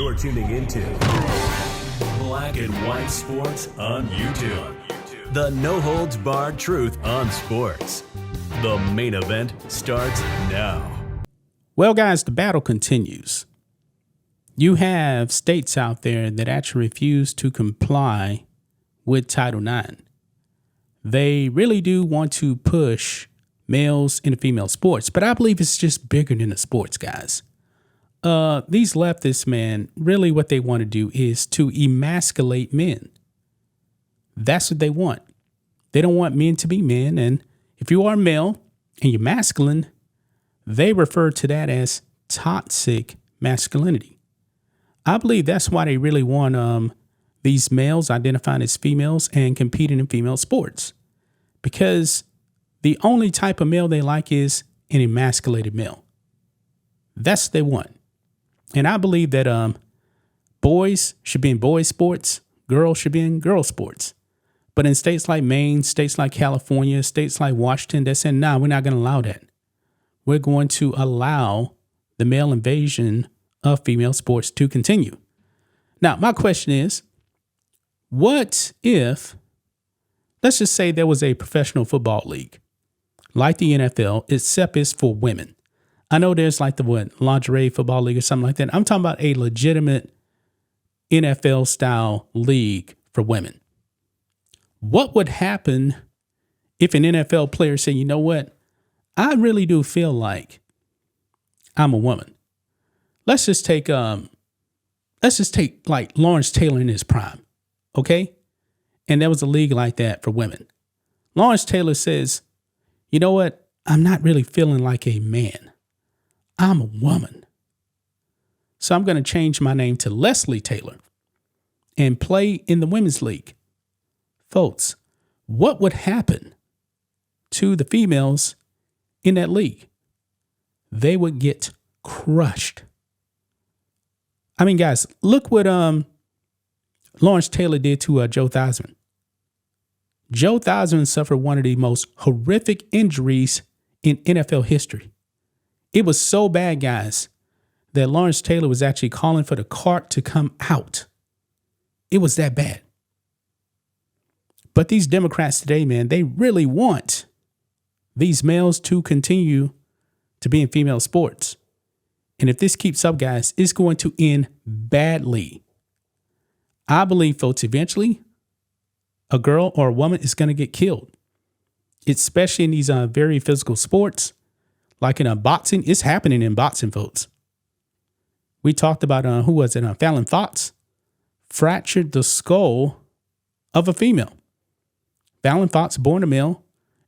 You're tuning into Black and White Sports on YouTube. The no-holds-barred truth on sports. The main event starts now. Well, guys, the battle continues. You have states out there that actually refuse to comply with Title IX. They really do want to push males into female sports, but I believe it's just bigger than the sports, guys. These leftists, man, really what they want to do is to emasculate men. That's what they want. They don't want men to be men. And if you are male and you're masculine, they refer to that as toxic masculinity. I believe that's why they really want these males identifying as females and competing in female sports. Because the only type of male they like is an emasculated male. That's what they want. And I believe that boys should be in boys sports, girls should be in girl sports. But in states like Maine, states like California, states like Washington, they're saying, nah, we're not going to allow that. We're going to allow the male invasion of female sports to continue. Now, my question is, what if, let's just say there was a professional football league like the NFL, except it's for women. I know there's like the lingerie football league or something like that. I'm talking about a legitimate NFL style league for women. What would happen if an NFL player said, you know what? I really do feel like I'm a woman. Let's just take like Lawrence Taylor in his prime. Okay. And there was a league like that for women. Lawrence Taylor says, you know what? I'm not really feeling like a man. I'm a woman. So I'm going to change my name to Leslie Taylor and play in the women's league. Folks, what would happen to the females in that league? They would get crushed. I mean, guys, look what Lawrence Taylor did to Joe Theismann. Joe Theismann suffered one of the most horrific injuries in NFL history. It was so bad, guys, that Lawrence Taylor was actually calling for the cart to come out. It was that bad. But these Democrats today, man, they really want these males to continue to be in female sports. And if this keeps up, guys, it's going to end badly. I believe, folks, eventually a girl or a woman is going to get killed, especially in these very physical sports. Like in boxing, it's happening in boxing, folks. We talked about, who was it? Fallon Fox fractured the skull of a female. Fallon Fox, born a male,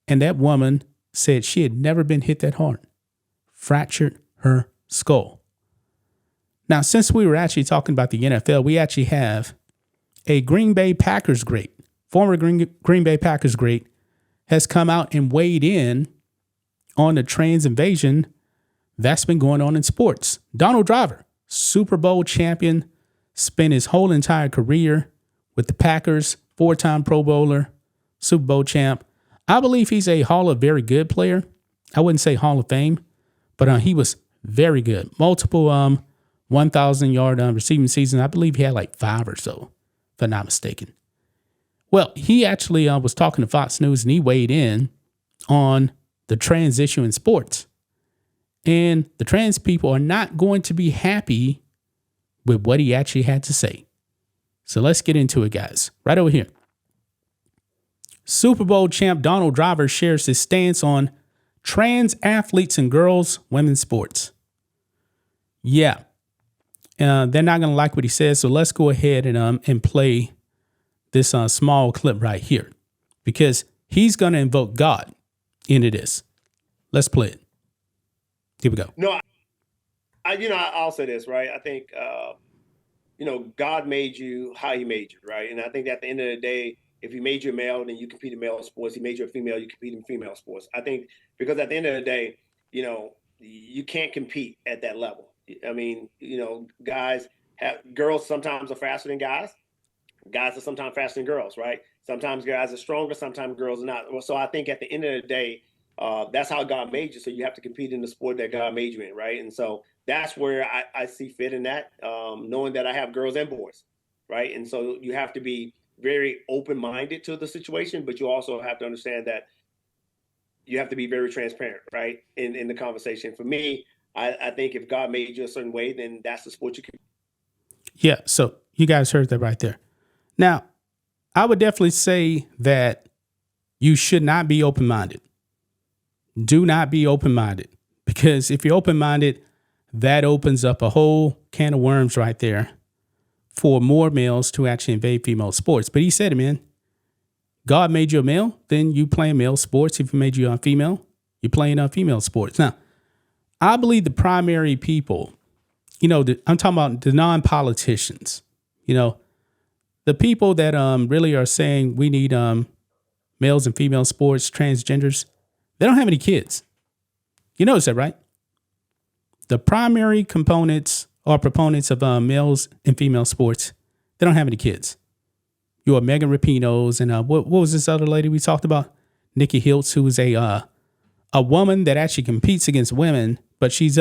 and that woman said she had never been hit that hard. Fractured her skull. Now, since we were actually talking about the NFL, we actually have a Green Bay Packers great, former Green Bay Packers great, has come out and weighed in on the trans invasion that's been going on in sports. Donald Driver, Super Bowl champion, spent his whole entire career with the Packers, four-time Pro Bowler, Super Bowl champ. I believe he's a Hall of Very Good player. I wouldn't say Hall of Fame, but he was very good. Multiple 1,000-yard receiving seasons. I believe he had like 5 or so, if I'm not mistaken. Well, he actually was talking to Fox News, and he weighed in on the trans issue in sports. And the trans people are not going to be happy with what he actually had to say. So let's get into it, guys. Right over here. Super Bowl champ Donald Driver shares his stance on trans athletes and girls, women's sports. Yeah. They're not going to like what he says. So let's go ahead and play this small clip right here, because he's going to invoke God into this. Let's play it. Here we go. No, I'll say this, right? I think, God made you how he made you, right? And I think at the end of the day, if he made you a male, then you compete in male sports. He made you a female, you compete in female sports. I think because at the end of the day, you can't compete at that level. I mean, girls sometimes are faster than guys. Guys are sometimes faster than girls, right? Sometimes guys are stronger, sometimes girls are not. So I think at the end of the day, that's how God made you. So you have to compete in the sport that God made you in, right? And so that's where I see fit in that, knowing that I have girls and boys, right? And so you have to be very open-minded to the situation, but you also have to understand that you have to be very transparent, right? In the conversation. For me, I think if God made you a certain way, then that's the sport you can. Yeah. So you guys heard that right there. Now, I would definitely say that you should not be open-minded. Do not be open-minded, because if you're open-minded, that opens up a whole can of worms right there for more males to actually invade female sports. But he said it, man. God made you a male, then you play male sports. If he made you a female, you're playing female sports. Now, I believe the primary people, I'm talking about the non-politicians, the people that really are saying we need males and female sports, transgenders, they don't have any kids. You notice that, right? The primary components or proponents of males and female sports, they don't have any kids. Your Megan Rapinos and what was this other lady we talked about? Nikki Hiltz, who is a woman that actually competes against women, but she's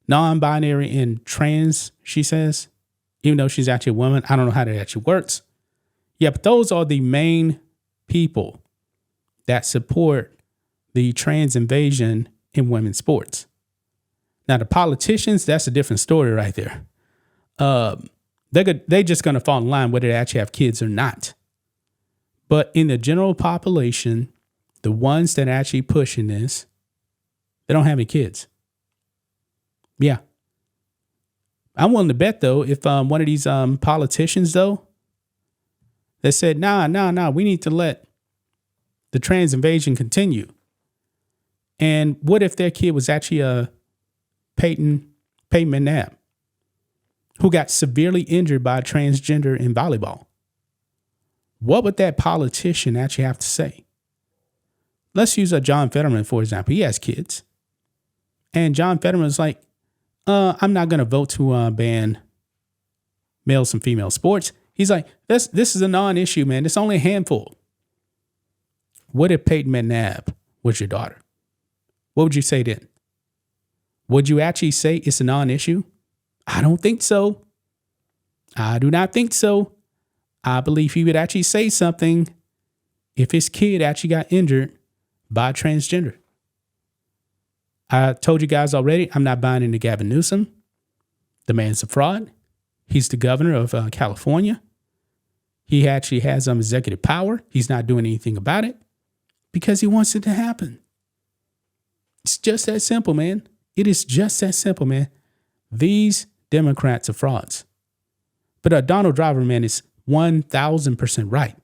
non-binary and trans, she says, even though she's actually a woman. I don't know how that actually works. Yeah, but those are the main people that support the trans invasion in women's sports. Now, the politicians, that's a different story right there. They're just going to fall in line whether they actually have kids or not. But in the general population, the ones that are actually pushing this, they don't have any kids. Yeah. I'm willing to bet, though, if one of these politicians, though, that said, nah, we need to let the trans invasion continue. And what if their kid was actually Peyton McNabb, who got severely injured by a transgender in volleyball? What would that politician actually have to say? Let's use John Fetterman, for example. He has kids. And John Fetterman's like, I'm not going to vote to ban males and female sports. He's like, this is a non-issue, man. It's only a handful. What if Peyton McNabb was your daughter? What would you say then? Would you actually say it's a non-issue? I don't think so. I do not think so. I believe he would actually say something if his kid actually got injured by a transgender. I told you guys already, I'm not buying into Gavin Newsom. The man's a fraud. He's the governor of California. He actually has executive power. He's not doing anything about it because he wants it to happen. It's just that simple, man. It is just that simple, man. These Democrats are frauds. But Donald Driver, man, is 1,000% right.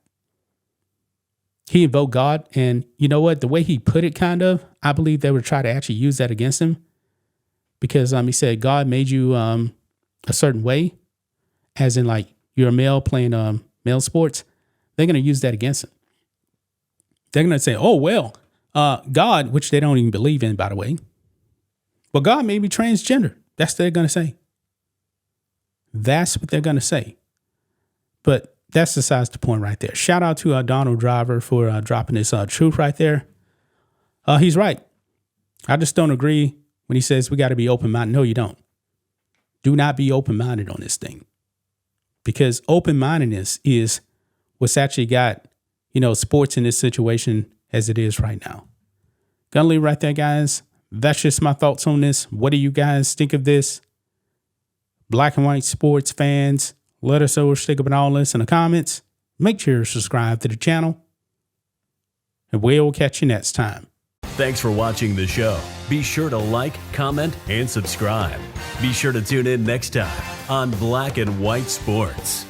He invoked God, and you know what? The way he put it, kind of, I believe they would try to actually use that against him, because he said God made you a certain way, as in like you're a male playing male sports. They're going to use that against him. They're going to say, oh, well, God, which they don't even believe in, by the way. Well, God made me transgender. That's what they're going to say. That's what they're going to say. But that's besides the point right there. Shout out to Donald Driver for dropping this truth right there. He's right. I just don't agree when he says we got to be open-minded. No, you don't. Do not be open-minded on this thing, because open-mindedness is what's actually got, sports in this situation as it is right now. Gonna leave right there, guys. That's just my thoughts on this. What do you guys think of this? Black and white sports fans, let us know what you think about all this in the comments. Make sure you subscribe to the channel, and we'll catch you next time. Thanks for watching the show. Be sure to like, comment, and subscribe. Be sure to tune in next time on Black and White Sports.